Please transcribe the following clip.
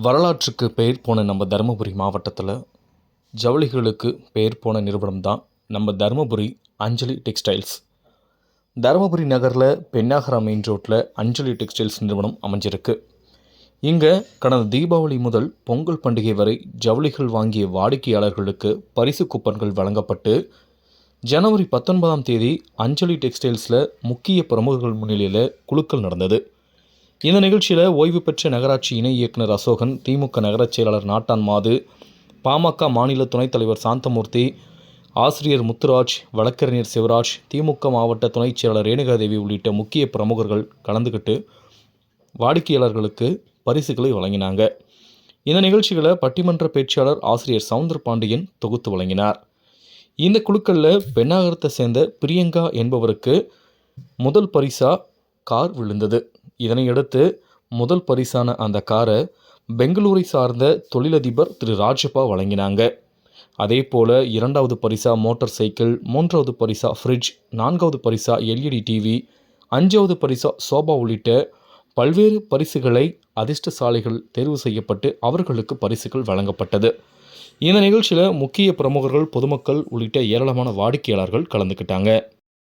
வரலாற்றுக்கு பெயர் போன நம்ம தருமபுரி மாவட்டத்தில் ஜவுளிகளுக்கு பெயர் போன நிறுவனம் தான் நம்ம தருமபுரி அஞ்சலி டெக்ஸ்டைல்ஸ். தருமபுரி நகரில் பெண்ணாகரம் மெயின் ரோட்டில் அஞ்சலி டெக்ஸ்டைல்ஸ் நிறுவனம் அமைஞ்சிருக்கு. இங்கே கடந்த தீபாவளி முதல் பொங்கல் பண்டிகை வரை ஜவுளிகள் வாங்கிய வாடிக்கையாளர்களுக்கு பரிசு கூப்பன்கள் வழங்கப்பட்டு ஜனவரி 19ஆம் தேதி அஞ்சலி டெக்ஸ்டைல்ஸில் முக்கிய பிரமுகர்கள் முன்னிலையில் குலுக்கல் நடந்தது. இந்த நிகழ்ச்சியில் ஓய்வு பெற்ற நகராட்சி இணை இயக்குனர் அசோகன், திமுக நகரச் செயலாளர் நாட்டான் மாது, பாமக மாநில துணைத் தலைவர் சாந்தமூர்த்தி, ஆசிரியர் முத்துராஜ், வழக்கறிஞர் சிவராஜ், திமுக மாவட்ட துணைச் செயலாளர் ரேணுகாதேவி உள்ளிட்ட முக்கிய பிரமுகர்கள் கலந்துக்கிட்டு வாடிக்கையாளர்களுக்கு பரிசுகளை வழங்கினாங்க. இந்த நிகழ்ச்சிகளை பட்டிமன்ற பேச்சாளர் ஆசிரியர் சவுந்தர பாண்டியன் தொகுத்து வழங்கினார். இந்த குழுக்களில் பெண்ணாகரத்தை சேர்ந்த பிரியங்கா என்பவருக்கு முதல் பரிசா கார் விழுந்தது. இதனையடுத்து முதல் பரிசான அந்த காரை பெங்களூரை சார்ந்த தொழிலதிபர் திரு ராஜப்பா வழங்கினாங்க. அதே போல் 2வது பரிசா மோட்டார் சைக்கிள், 3வது பரிசா ஃப்ரிட்ஜ், 4வது பரிசா எல்இடி டிவி, 5வது பரிசா சோபா உள்ளிட்ட பல்வேறு பரிசுகளை அதிர்ஷ்டசாலிகள் தேர்வு செய்யப்பட்டு அவர்களுக்கு பரிசுகள் வழங்கப்பட்டது. இந்த நிகழ்ச்சியில் முக்கிய பிரமுகர்கள், பொதுமக்கள் உள்ளிட்ட ஏராளமான வாடிக்கையாளர்கள் கலந்துக்கிட்டாங்க.